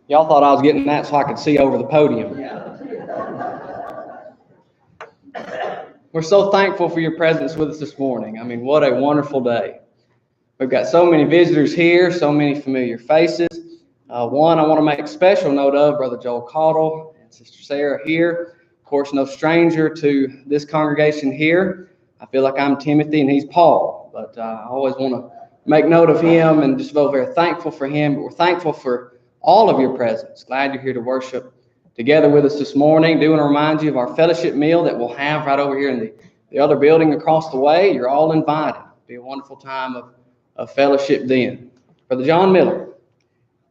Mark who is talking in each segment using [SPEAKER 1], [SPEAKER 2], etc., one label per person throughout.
[SPEAKER 1] Y'all thought I was getting that so I could see over the podium. We're so thankful for your presence with us this morning. I mean, what a wonderful day. We've got so many visitors here, so many familiar faces. One I want to make special note of, Brother Joel Caudle and Sister Sarah here. Of course, no stranger to this congregation here. I feel like I'm Timothy and he's Paul, but I always want to make note of him and just feel very thankful for him. But we're thankful for all of your presence. Glad you're here to worship together with us this morning. Do want to remind you of our fellowship meal that we'll have right over here in the other building across the way. You're all invited. It'll be a wonderful time of fellowship then. Brother John Miller,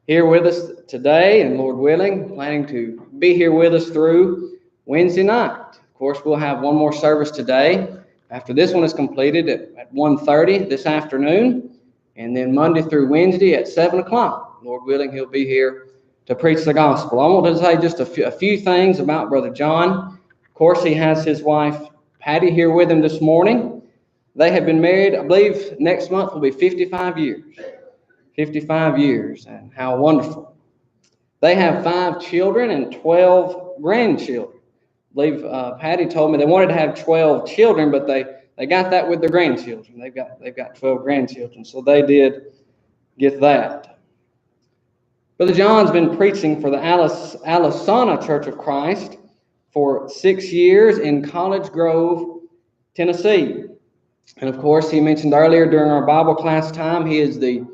[SPEAKER 1] here with us today, and Lord willing, planning to be here with us through Wednesday night. Of course, we'll have one more service today after this one is completed at 1:30 this afternoon, and then Monday through Wednesday at 7 o'clock. Lord willing, he'll be here to preach the gospel. I want to say just a few things about Brother John. Of course, he has his wife, Patty, here with him this morning. They have been married, I believe next month will be 55 years. 55 years, and how wonderful. They have 5 children and 12 grandchildren. I believe Patty told me they wanted to have 12 children, but they got that with their grandchildren. They've got 12 grandchildren, so they did get that. Brother John's been preaching for the Alisana Church of Christ for 6 years in College Grove, Tennessee. And of course, he mentioned earlier during our Bible class time, he is the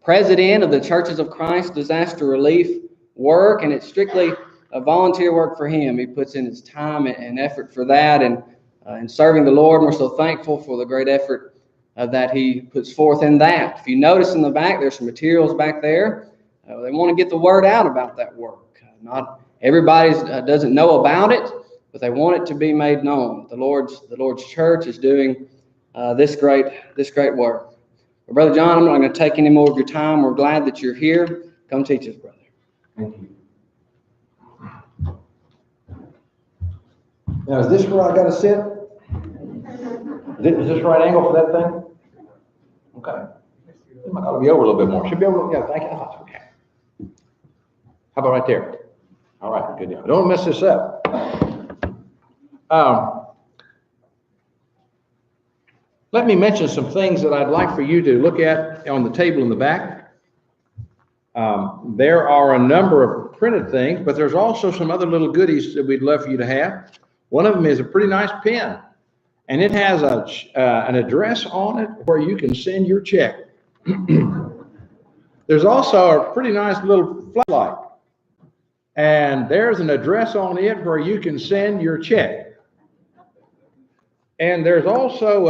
[SPEAKER 1] president of the Churches of Christ Disaster Relief Work, and it's strictly a volunteer work for him. He puts in his time and effort for that and serving the Lord. And we're so thankful for the great effort that he puts forth in that. If you notice in the back, there's some materials back there. They want to get the word out about that work. Not everybody doesn't know about it, but they want it to be made known. The Lord's church is doing this great work. Well, Brother John, I'm not going to take any more of your time. We're glad that you're here. Come teach us, brother.
[SPEAKER 2] Thank you. Now, is this where I got to sit? Is this the right angle for that thing? Okay. I got to be over a little bit more. Should be able to, yeah, thank you. Oh, okay. How about right there? All right, good deal. Don't mess this up. Let me mention some things that I'd like for you to look at on the table in the back. There are a number of printed things, but there's also some other little goodies that we'd love for you to have. One of them is a pretty nice pen, and it has an address on it where you can send your check. There's also a pretty nice little flashlight, and there's an address on it where you can send your check. And there's also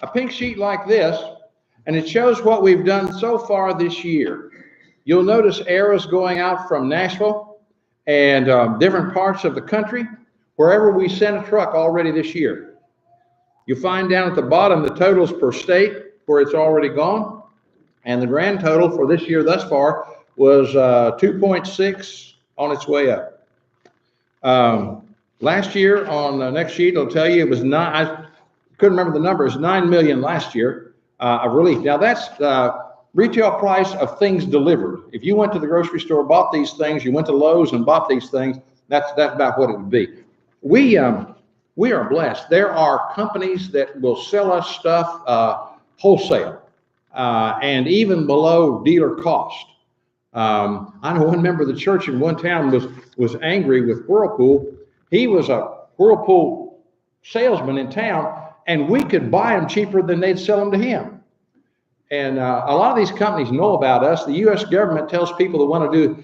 [SPEAKER 2] a pink sheet like this, and it shows what we've done so far this year. You'll notice arrows going out from Nashville and different parts of the country, wherever we sent a truck already this year. You'll find down at the bottom the totals per state where it's already gone, and the grand total for this year thus far was 2.6 on its way up. Last year on the next sheet, it'll tell you it was I couldn't remember the number. It was 9 million last year of relief. Now that's the retail price of things delivered. If you went to the grocery store, bought these things, you went to Lowe's and bought these things, that's about what it would be. We are blessed. There are companies that will sell us stuff wholesale and even below dealer cost. I know one member of the church in one town was angry with Whirlpool. He was a Whirlpool salesman in town, and we could buy them cheaper than they'd sell them to him. And a lot of these companies know about us. The U.S. government tells people that want to do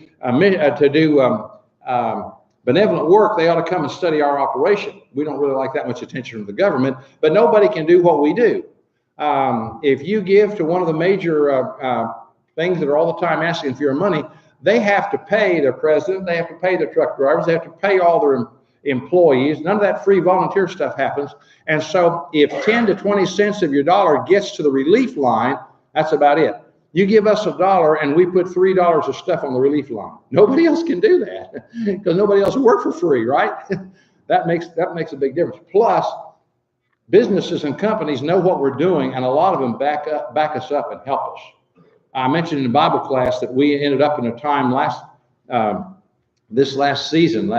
[SPEAKER 2] benevolent work, they ought to come and study our operation. We don't really like that much attention from the government, but nobody can do what we do. If you give to one of the major things that are all the time asking for your money, they have to pay their president, they have to pay their truck drivers, they have to pay all their employees. None of that free volunteer stuff happens. And so if 10 to 20 cents of your dollar gets to the relief line, that's about it. You give us $1 and we put $3 of stuff on the relief line. Nobody else can do that because nobody else will work for free, right? That makes a big difference. Plus, businesses and companies know what we're doing, and a lot of them back us up and help us. I mentioned in the Bible class that we ended up in a time this last season,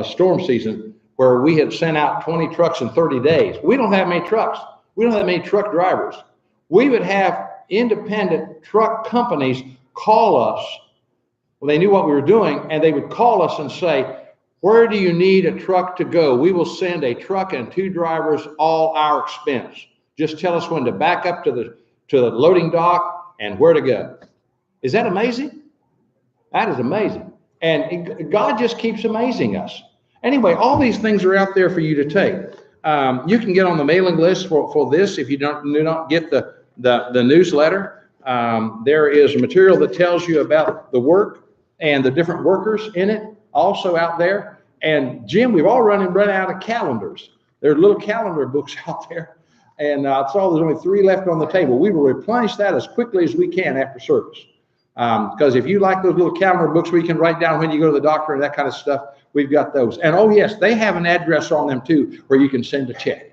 [SPEAKER 2] storm season, where we had sent out 20 trucks in 30 days. We don't have many trucks. We don't have many truck drivers. We would have independent truck companies call us. Well, they knew what we were doing, and they would call us and say, where do you need a truck to go? We will send a truck and 2 drivers, all our expense. Just tell us when to back up to the loading dock and where to go. Is that amazing? That is amazing. And God just keeps amazing us. Anyway, all these things are out there for you to take. You can get on the mailing list for this if you do not get the newsletter. There is material that tells you about the work and the different workers in it also out there. And Jim, we've all run out of calendars. There are little calendar books out there. And I saw there's only 3 left on the table. We will replenish that as quickly as we can after service. Because if you like those little calendar books where you can write down when you go to the doctor and that kind of stuff, we've got those. And oh yes, they have an address on them too, where you can send a check.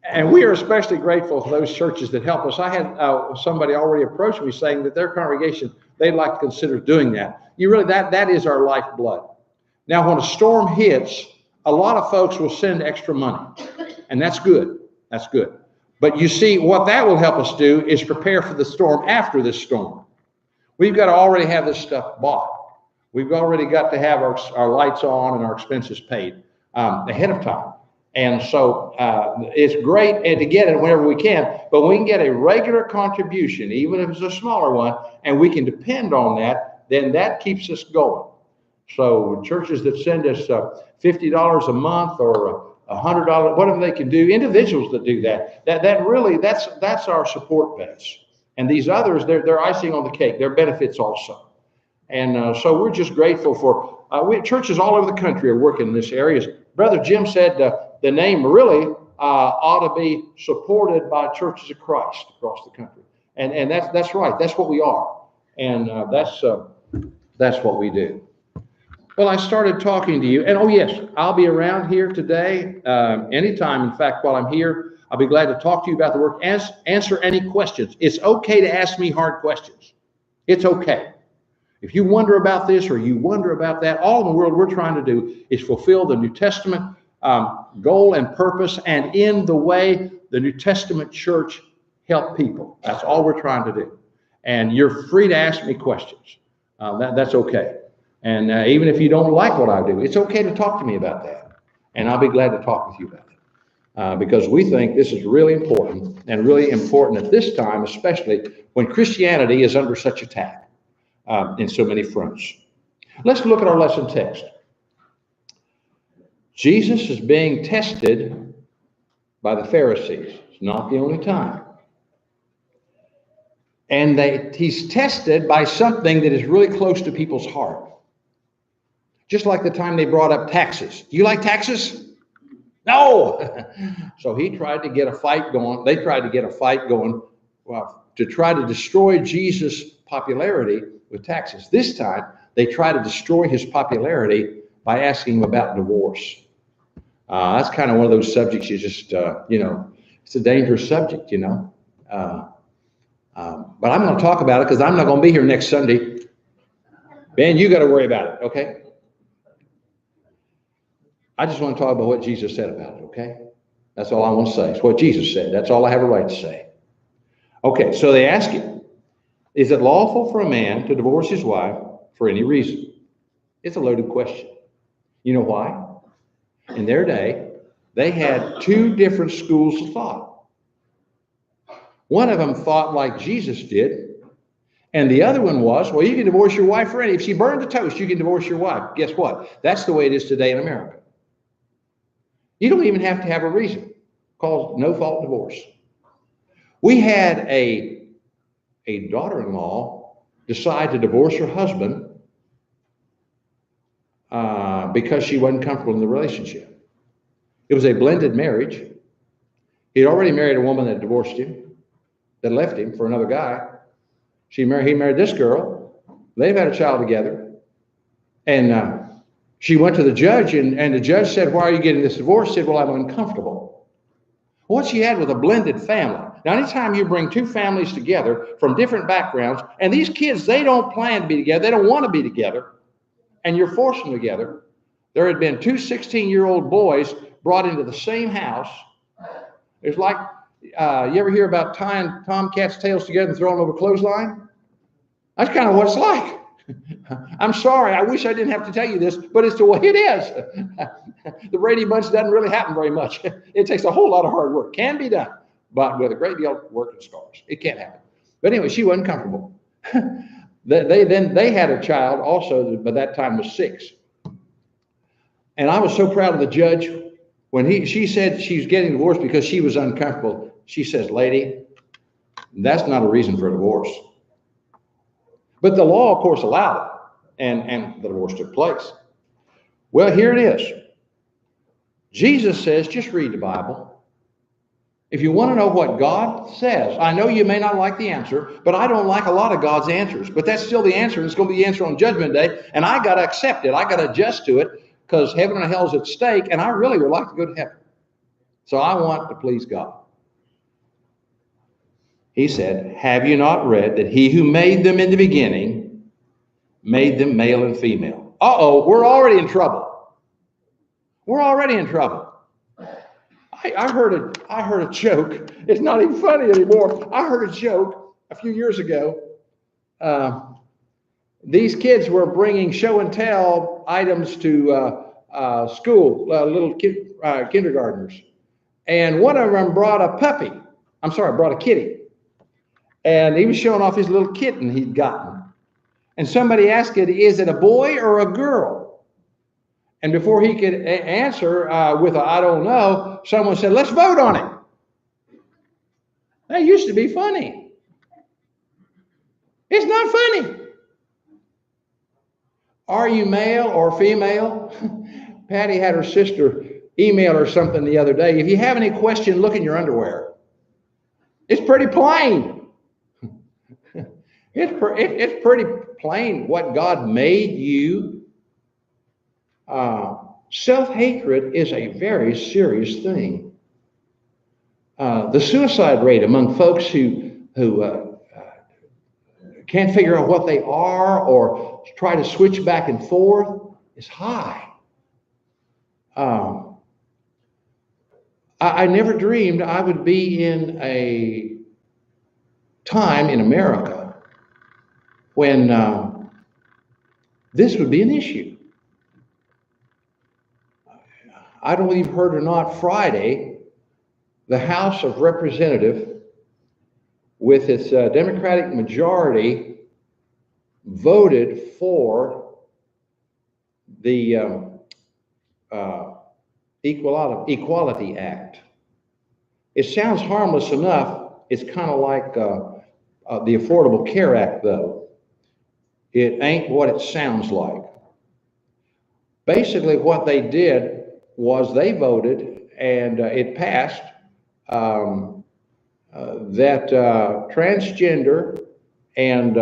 [SPEAKER 2] And we are especially grateful for those churches that help us. I had somebody already approach me saying that their congregation, they'd like to consider doing that. That is our lifeblood. Now, when a storm hits, a lot of folks will send extra money, and that's good. That's good. But you see, what that will help us do is prepare for the storm after this storm. We've got to already have this stuff bought. We've already got to have our lights on and our expenses paid ahead of time. And so it's great to get it whenever we can, but we can get a regular contribution, even if it's a smaller one, and we can depend on that, then that keeps us going. So churches that send us $50 a month or $100, whatever they can do, individuals that do that really, that's our support base. And these others, they're icing on the cake. They're benefits also. And so we're just grateful for, churches all over the country are working in this area. Brother Jim said the name really ought to be supported by Churches of Christ across the country. And that's right. That's what we are. And that's what we do. Well, I started talking to you, and oh yes, I'll be around here today anytime. In fact, while I'm here, I'll be glad to talk to you about the work, answer any questions. It's okay to ask me hard questions. It's okay. If you wonder about this or you wonder about that, all in the world we're trying to do is fulfill the New Testament goal and purpose, and in the way the New Testament church help people. That's all we're trying to do. And you're free to ask me questions. That's okay. And even if you don't like what I do, it's okay to talk to me about that. And I'll be glad to talk with you about it. Because we think this is really important, and really important at this time, especially when Christianity is under such attack in so many fronts. Let's look at our lesson text. Jesus is being tested by the Pharisees. It's not the only time. And he's tested by something that is really close to people's heart. Just like the time they brought up taxes. Do you like taxes? No. So he tried to get a fight going. They tried to get a fight going to try to destroy Jesus' popularity with taxes. This time, they try to destroy his popularity by asking him about divorce. That's kind of one of those subjects you just, it's a dangerous subject, But I'm going to talk about it because I'm not going to be here next Sunday. Ben, you got to worry about it, okay? I just want to talk about what Jesus said about it, okay? That's all I want to say. It's what Jesus said. That's all I have a right to say. Okay, so they ask him, is it lawful for a man to divorce his wife for any reason? It's a loaded question. You know why? In their day, they had 2 different schools of thought. One of them thought like Jesus did, and the other one was, well, you can divorce your wife for any. If she burned the toast, you can divorce your wife. Guess what? That's the way it is today in America. You don't even have to have a reason. Called no-fault divorce. We had a daughter-in-law decide to divorce her husband because she wasn't comfortable in the relationship. It was a blended marriage. He'd already married a woman that divorced him, that left him for another guy. He married this girl. They've had a child together. And she went to the judge, and the judge said, why are you getting this divorce? She said, well, I'm uncomfortable. What she had was a blended family. Now, anytime you bring two families together from different backgrounds, and these kids, they don't plan to be together, they don't want to be together, and you're forcing them together. There had been two 16-year-old boys brought into the same house. It's like, you ever hear about tying tomcats' tails together and throwing them over a clothesline? That's kind of what it's like. I'm sorry, I wish I didn't have to tell you this, but it's the way it is. The Brady Bunch doesn't really happen very much. It takes a whole lot of hard work. Can be done, but with a great deal of work and scars. It can't happen. But anyway, she wasn't comfortable. They had a child also that by that time was 6. And I was so proud of the judge when she said she was getting divorced because she was uncomfortable. She says, lady, that's not a reason for a divorce. But the law, of course, allowed it, and the divorce took place. Well, here it is. Jesus says, just read the Bible. If you want to know what God says, I know you may not like the answer, but I don't like a lot of God's answers. But that's still the answer, and it's going to be the answer on Judgment Day, and I got to accept it. I got to adjust to it because heaven and hell is at stake, and I really would like to go to heaven. So I want to please God. He said, have you not read that he who made them in the beginning made them male and female? Uh-oh, we're already in trouble. We're already in trouble. I heard a joke. It's not even funny anymore. I heard a joke a few years ago. These kids were bringing show and tell items to school, little kindergartners. And one of them brought a kitty. And he was showing off his little kitten he'd gotten. And somebody asked it, is it a boy or a girl? And before he could answer with a I don't know, someone said, let's vote on it. That used to be funny. It's not funny. Are you male or female? Patty had her sister email her something the other day. If you have any question, look in your underwear. It's pretty plain. It's pretty plain what God made you. Self-hatred is a very serious thing. The suicide rate among folks who can't figure out what they are or try to switch back and forth is high. I never dreamed I would be in a time in America when this would be an issue. I don't know if you've heard or not, Friday, the House of Representatives, with its Democratic majority, voted for the Equality Act. It sounds harmless enough. It's kind of like the Affordable Care Act, though. It ain't what it sounds like. Basically, what they did was they voted, and it passed, that transgender and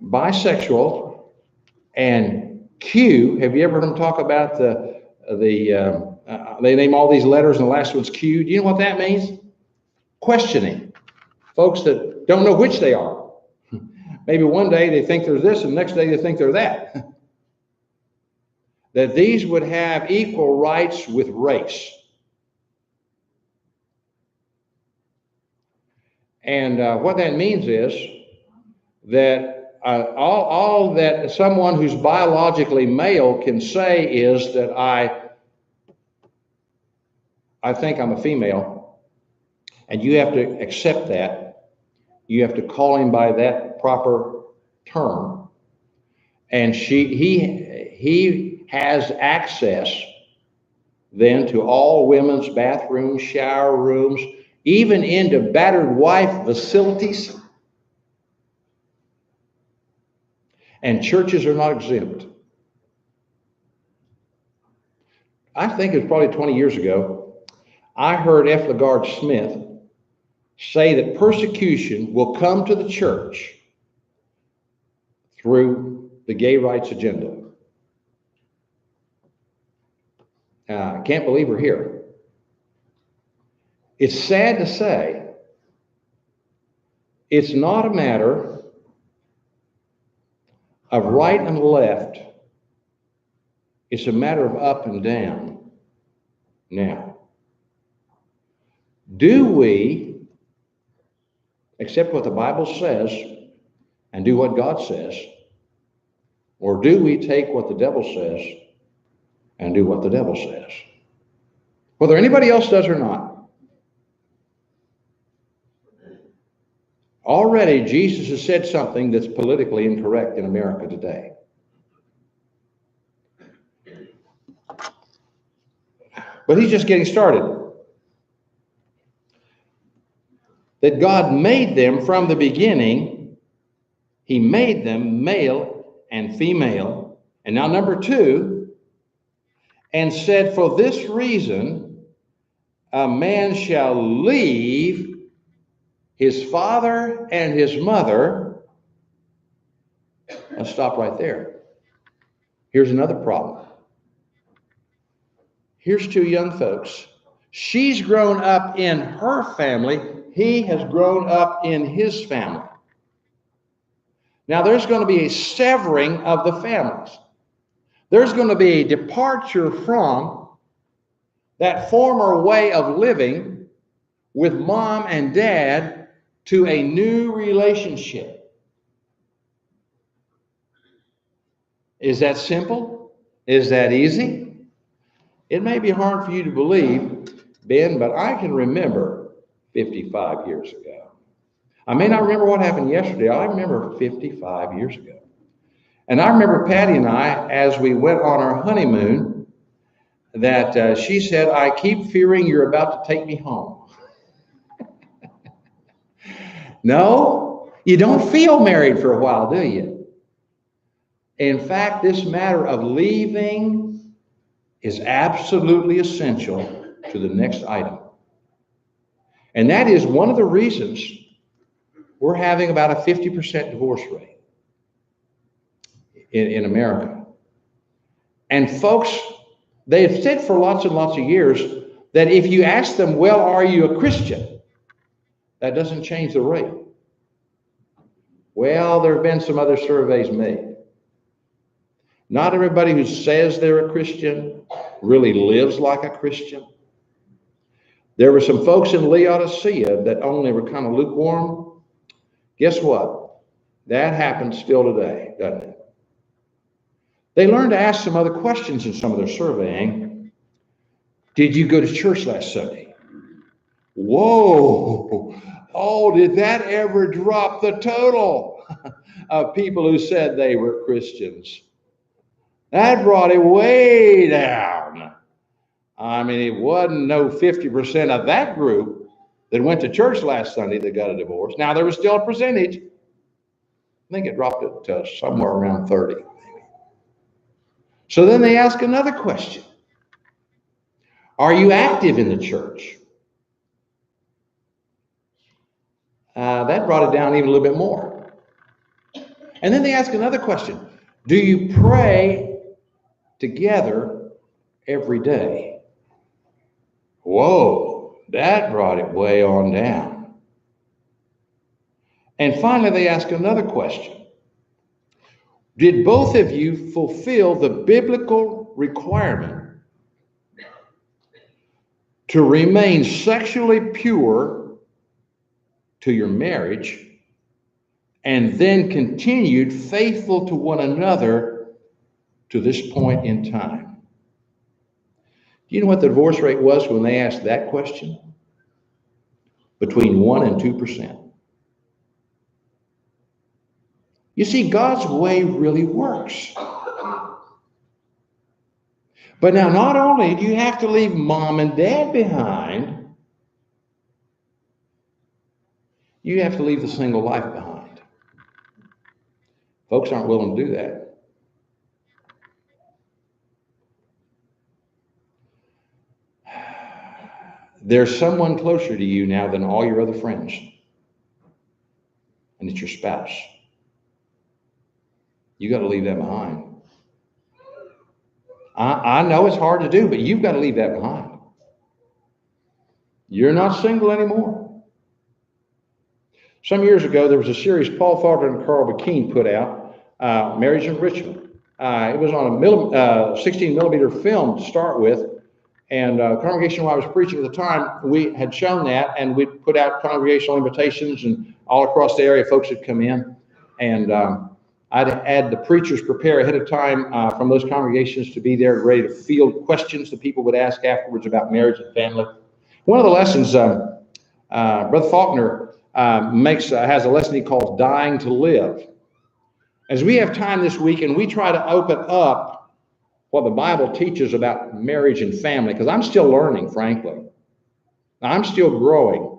[SPEAKER 2] bisexual and Q, have you ever heard them talk about they name all these letters and the last one's Q? Do you know what that means? Questioning. Folks that don't know which they are. Maybe one day they think they're this and the next day they think they're that. That these would have equal rights with race. And what that means is that all that someone who's biologically male can say is that I think I'm a female, and you have to accept that. You have to call him by that proper term. And he has access then to all women's bathrooms, shower rooms, even into battered wife facilities. And churches are not exempt. I think it was probably 20 years ago, I heard F. LaGard Smith say that persecution will come to the church through the gay rights agenda. I can't believe we're here. It's sad to say, it's not a matter of right and left. It's a matter of up and down. Now, do we accept what the Bible says and do what God says? Or do we take what the devil says and do what the devil says? Whether anybody else does or not. Already, Jesus has said something that's politically incorrect in America today. But he's just getting started. That God made them from the beginning. He made them male and female. And now number 2, and said, for this reason, a man shall leave his father and his mother. Let's stop right there. Here's another problem. Here's 2 young folks. She's grown up in her family. He has grown up in his family. Now, there's going to be a severing of the families. There's going to be a departure from that former way of living with mom and dad to a new relationship. Is that simple? Is that easy? It may be hard for you to believe, Ben, but I can remember 55 years ago. I may not remember what happened yesterday. I remember 55 years ago. And I remember Patty and I, as we went on our honeymoon, that she said, I keep fearing you're about to take me home. No, you don't feel married for a while, do you? In fact, this matter of leaving is absolutely essential to the next item. And that is one of the reasons we're having about a 50% divorce rate in America. And folks, they've said for lots and lots of years that if you ask them, well, are you a Christian? That doesn't change the rate. Well, there have been some other surveys made. Not everybody who says they're a Christian really lives like a Christian. There were some folks in Laodicea that only were kind of lukewarm. Guess what? That happens still today, doesn't it? They learned to ask some other questions in some of their surveying. Did you go to church last Sunday? Whoa! Oh, did that ever drop the total of people who said they were Christians? That brought it way down. I mean, it wasn't no 50% of that group that went to church last Sunday that got a divorce. Now, there was still a percentage. I think it dropped it to somewhere around 30. Maybe. So then they ask another question. Are you active in the church? That brought it down even a little bit more. And then they ask another question. Do you pray together every day? Whoa, that brought it way on down. And finally, they ask another question. Did both of you fulfill the biblical requirement to remain sexually pure to your marriage and then continued faithful to one another to this point in time? Do you know what the divorce rate was when they asked that question? Between 1% and 2%. You see, God's way really works. But now, not only do you have to leave mom and dad behind, you have to leave the single life behind. Folks aren't willing to do that. There's someone closer to you now than all your other friends, and it's your spouse. You got to leave that behind. I know it's hard to do, but you've got to leave that behind. You're not single anymore. Some years ago, there was a series Paul Faulkner and Carl McKean put out, Marriage Enrichment. It was on a 16 millimeter film to start with. And congregation where I was preaching at the time, we had shown that, and we put out congregational invitations, and all across the area, folks had come in. And I'd had the preachers prepare ahead of time from those congregations to be there ready to field questions that people would ask afterwards about marriage and family. One of the lessons, Brother Faulkner has a lesson he calls Dying to Live. As we have time this week and we try to open up what the Bible teaches about marriage and family, because I'm still learning, frankly. I'm still growing.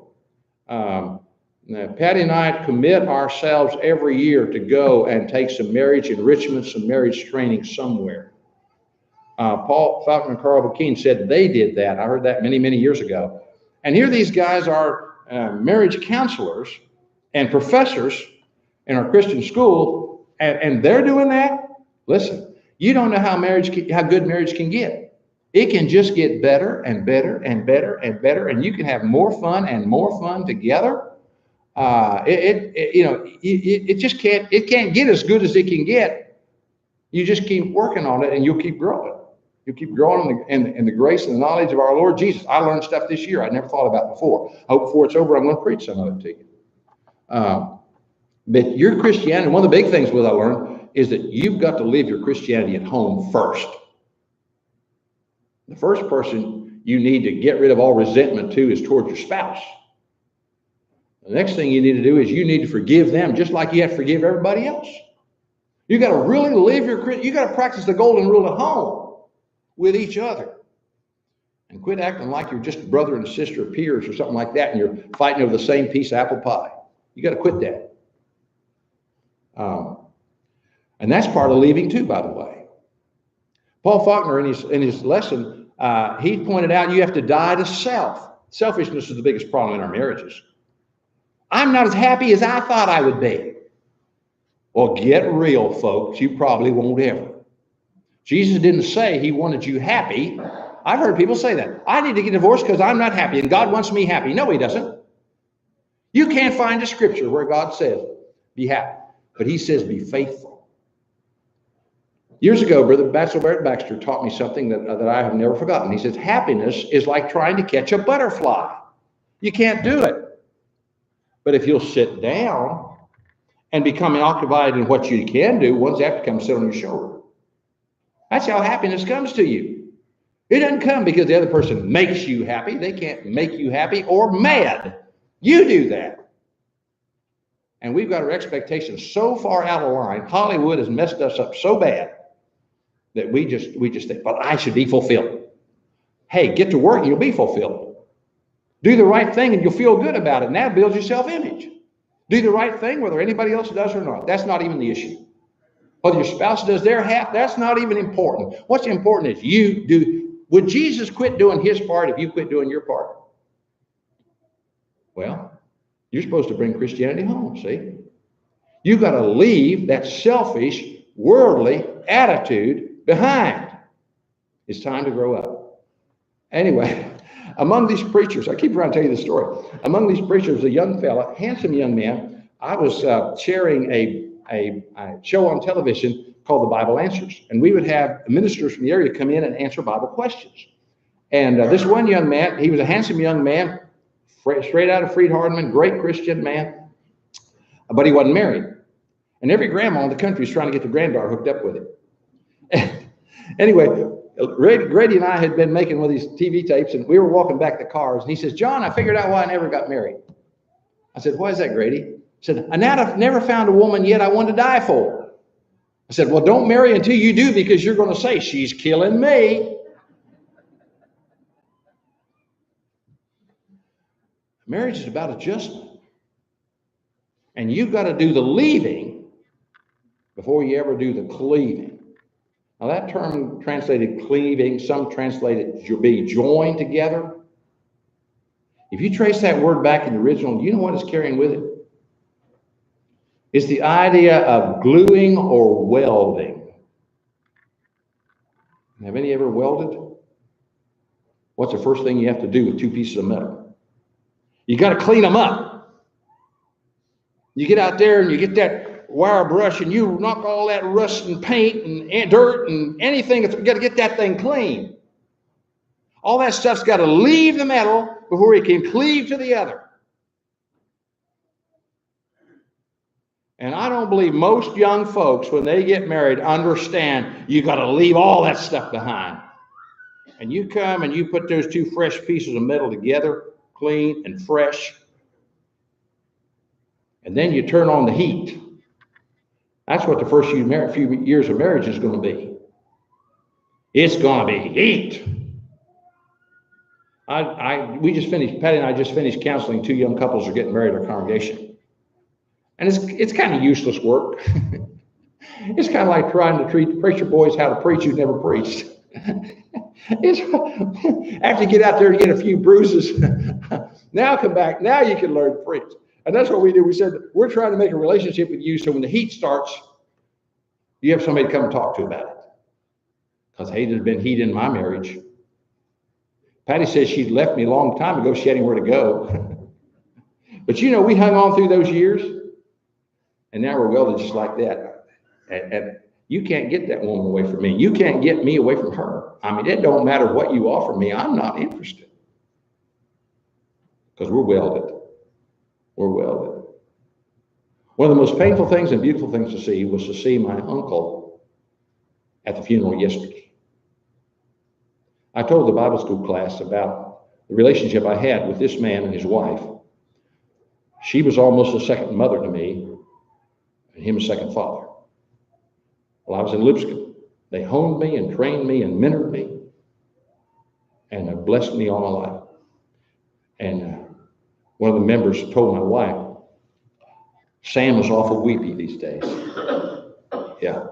[SPEAKER 2] Patty and I commit ourselves every year to go and take some marriage enrichment, some marriage training somewhere. Paul Faulkner and Carl McKean said they did that. I heard that many, many years ago. And here these guys are marriage counselors and professors in our Christian school, and they're doing that. Listen. You don't know how good marriage can get. It can just get better and better and better and better, and you can have more fun and more fun together. It just can't get as good as it can get. You just keep working on it, and you'll keep growing. You'll keep growing in the grace and the knowledge of our Lord Jesus. I learned stuff this year I never thought about before. I hope before it's over, I'm going to preach some of it to you. But your Christianity, one of the big things that I learned is that you've got to live your Christianity at home first. The first person you need to get rid of all resentment to is towards your spouse. The next thing you need to do is you need to forgive them just like you have to forgive everybody else. You got to really live you got to practice the golden rule at home with each other. And quit acting like you're just brother and sister peers or something like that and you're fighting over the same piece of apple pie. You got to quit that. And that's part of leaving too, by the way. Paul Faulkner, in his lesson, he pointed out you have to die to self. Selfishness is the biggest problem in our marriages. I'm not as happy as I thought I would be. Well, get real, folks. You probably won't ever. Jesus didn't say he wanted you happy. I've heard people say that. I need to get divorced because I'm not happy, and God wants me happy. No, he doesn't. You can't find a scripture where God says, be happy. But he says, be faithful. Years ago, Brother Barrett Baxter taught me something that I have never forgotten. He says, happiness is like trying to catch a butterfly. You can't do it. But if you'll sit down and become occupied in what you can do, one's have to come sit on your shoulder. That's how happiness comes to you. It doesn't come because the other person makes you happy. They can't make you happy or mad. You do that. And we've got our expectations so far out of line. Hollywood has messed us up so bad that we just think, but I should be fulfilled. Hey, get to work and you'll be fulfilled. Do the right thing and you'll feel good about it. And that builds your self-image. Do the right thing whether anybody else does or not. That's not even the issue. Whether your spouse does their half, that's not even important. What's important is you do. Would Jesus quit doing his part if you quit doing your part? Well, you're supposed to bring Christianity home, see? You've got to leave that selfish, worldly attitude behind. It's time to grow up. Anyway, among these preachers, I keep trying to tell you the story. Among these preachers, a young fella, handsome young man. I was chairing a show on television called The Bible Answers. And we would have ministers from the area come in and answer Bible questions. And this one young man, he was a handsome young man, straight out of Freed-Hardeman, great Christian man, but he wasn't married. And every grandma in the country is trying to get the granddaughter hooked up with him. Anyway, Grady and I had been making one of these TV tapes, and we were walking back to cars, and he says, John, I figured out why I never got married. I said, why is that, Grady? He said, I never found a woman yet I wanted to die for. I said, well, don't marry until you do, because you're going to say, she's killing me. Marriage is about adjustment. And you've got to do the leaving before you ever do the cleaving. Now that term translated cleaving, some translate it being joined together. If you trace that word back in the original, you know what it's carrying with it? It's the idea of gluing or welding. Have any ever welded? What's the first thing you have to do with two pieces of metal? You got to clean them up. You get out there and you get that wire brush and you knock all that rust and paint and dirt and anything. You got to get that thing clean. All that stuff's got to leave the metal before it can cleave to the other. And I don't believe most young folks, when they get married, understand you got to leave all that stuff behind. And you come and you put those two fresh pieces of metal together, clean and fresh, and then you turn on the heat. That's what the first few years of marriage is going to be. It's going to be heat. Patty and I just finished counseling two young couples who are getting married in our congregation. And it's kind of useless work. It's kind of like trying to teach preacher boys how to preach who've never preached. After you get out there and get a few bruises, now come back. Now you can learn to preach. And that's what we do. We said, we're trying to make a relationship with you so when the heat starts, you have somebody to come and talk to about it. Because hey, there's been heat in my marriage. Patty says she'd left me a long time ago. She had anywhere to go. But you know, we hung on through those years. And now we're welded just like that. And you can't get that woman away from me. You can't get me away from her. I mean, it don't matter what you offer me. I'm not interested. Because we're welded. We're welded. One of the most painful things and beautiful things to see was to see my uncle at the funeral yesterday. I told the Bible school class about the relationship I had with this man and his wife. She was almost a second mother to me, and him a second father. Well, I was in Lipscomb. They honed me and trained me and mentored me and have blessed me all my life. And one of the members told my wife, Sam is awful weepy these days. Yeah.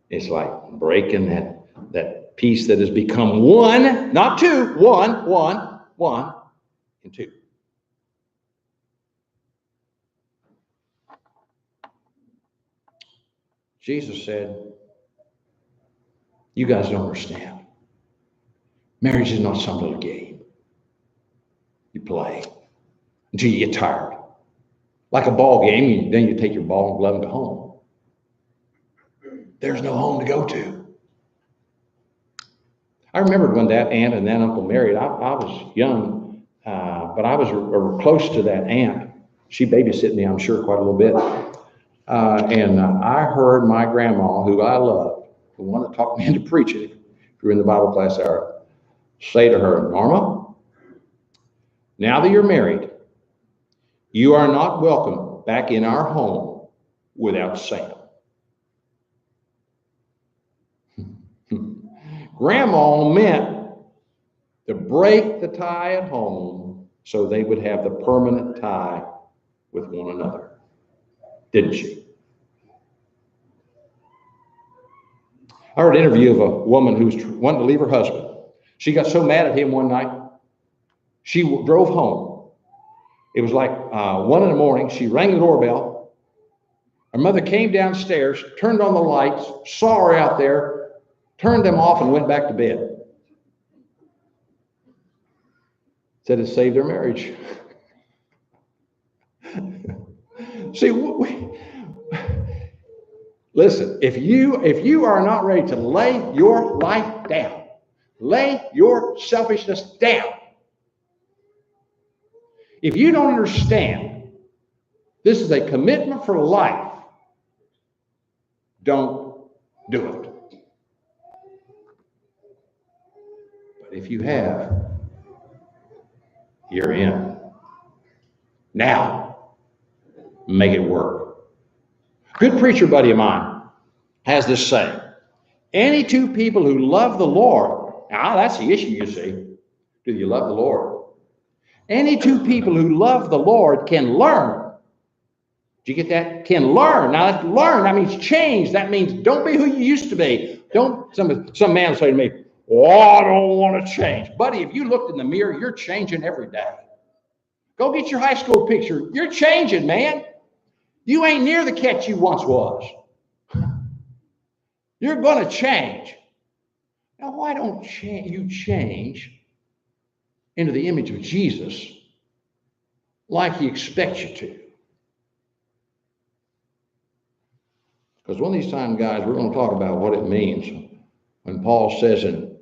[SPEAKER 2] It's like breaking that piece that has become one, not two, one, and two. Jesus said, you guys don't understand. Marriage is not some little game you play until you get tired. Like a ball game, then you take your ball and glove and go home. There's no home to go to. I remembered when that aunt and that uncle married. I was young, but I was close to that aunt. She babysitted me, I'm sure, quite a little bit. And I heard my grandma, who I loved, the one that taught me into preaching during the Bible class hour, say to her, Norma, now that you're married, you are not welcome back in our home without Sam. Grandma meant to break the tie at home so they would have the permanent tie with one another. Didn't she? I heard an interview of a woman who was wanting to leave her husband. She got so mad at him one night, she drove home. It was like 1 a.m. She rang the doorbell. Her mother came downstairs, turned on the lights, saw her out there, turned them off, and went back to bed. Said it saved their marriage. See, listen, if you are not ready to lay your life down, lay your selfishness down, if you don't understand this is a commitment for life, don't do it. But if you have, you're in. Now, make it work. A good preacher buddy of mine has this saying, any two people who love the Lord, now that's the issue, you see. Do you love the Lord? Any two people who love the Lord can learn. Do you get that? Can learn. Now, that's learn, that means change. That means don't be who you used to be. Don't, some man say to me, oh, I don't want to change. Buddy, if you looked in the mirror, you're changing every day. Go get your high school picture. You're changing, man. You ain't near the catch you once was. You're going to change. Now, why don't you change into the image of Jesus like he expects you to. Because one of these times, guys, we're going to talk about what it means when Paul says in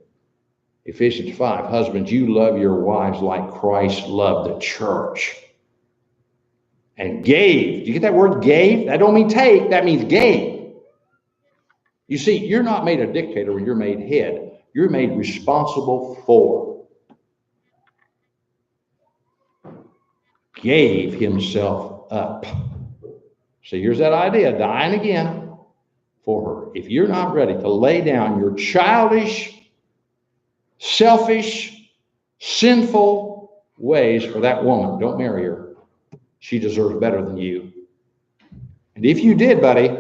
[SPEAKER 2] Ephesians 5, husbands, you love your wives like Christ loved the church and gave. Do you get that word gave? That don't mean take, that means gave. You see, you're not made a dictator when you're made head. You're made responsible for. Gave himself up. So here's that idea, dying again for her. If you're not ready to lay down your childish, selfish, sinful ways for that woman, don't marry her. She deserves better than you. And if you did, buddy,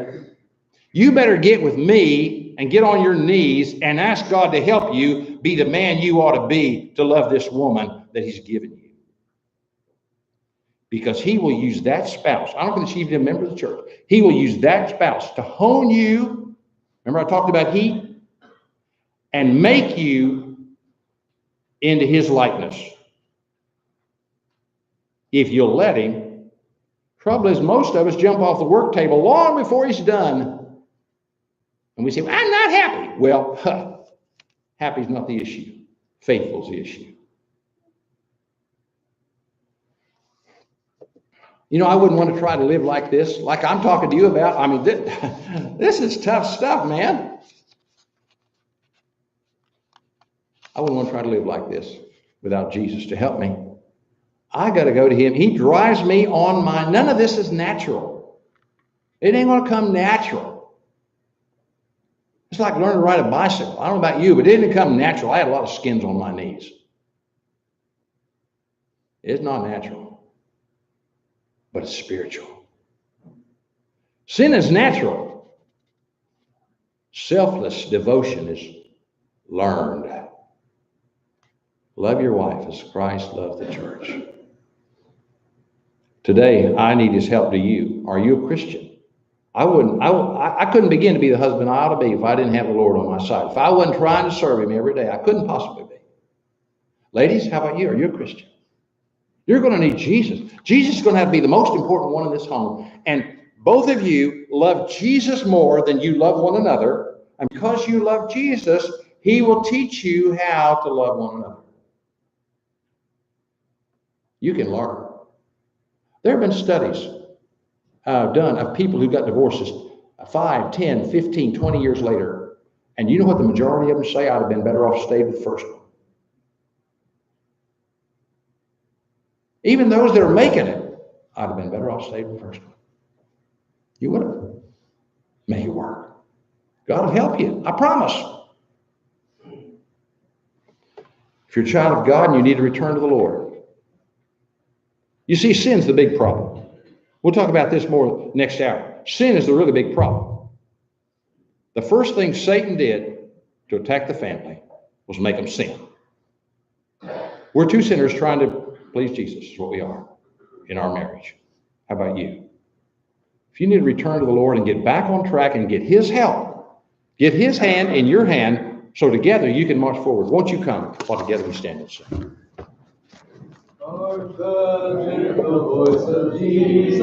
[SPEAKER 2] you better get with me and get on your knees and ask God to help you be the man you ought to be to love this woman that he's given you. Because he will use that spouse. I don't think she's even a member of the church. He will use that spouse to hone you. Remember I talked about heat? And make you into his likeness. If you'll let him. Trouble is, most of us jump off the work table long before he's done. And we say, well, I'm not happy. Well, happy's not the issue. Faithful's the issue. You know, I wouldn't want to try to live like this, like I'm talking to you about. I mean, this is tough stuff, man. I wouldn't want to try to live like this without Jesus to help me. I got to go to him. He drives me on my, none of this is natural. It ain't going to come natural. It's like learning to ride a bicycle. I don't know about you, but it didn't come natural. I had a lot of skins on my knees. It's not natural. But it's spiritual. Sin is natural. Selfless devotion is learned. Love your wife as Christ loved the church. Today, I need his help to you. Are you a Christian? I couldn't begin to be the husband I ought to be if I didn't have the Lord on my side. If I wasn't trying to serve him every day, I couldn't possibly be. Ladies, how about you? Are you a Christian? You're going to need Jesus. Jesus is going to have to be the most important one in this home. And both of you love Jesus more than you love one another. And because you love Jesus, he will teach you how to love one another. You can learn. There have been studies done of people who got divorces 5, 10, 15, 20 years later. And you know what the majority of them say? I'd have been better off staying with the first one. Even those that are making it, I'd have been better off staying with the first one. You would have. Make it work. God will help you. I promise. If you're a child of God and you need to return to the Lord. You see, sin's the big problem. We'll talk about this more next hour. Sin is the really big problem. The first thing Satan did to attack the family was make them sin. We're two sinners trying to please Jesus is what we are in our marriage. How about you? If you need to return to the Lord and get back on track and get his help, get his hand in your hand so together you can march forward. Won't you come while together we stand and sing? Our God, hear the voice of Jesus.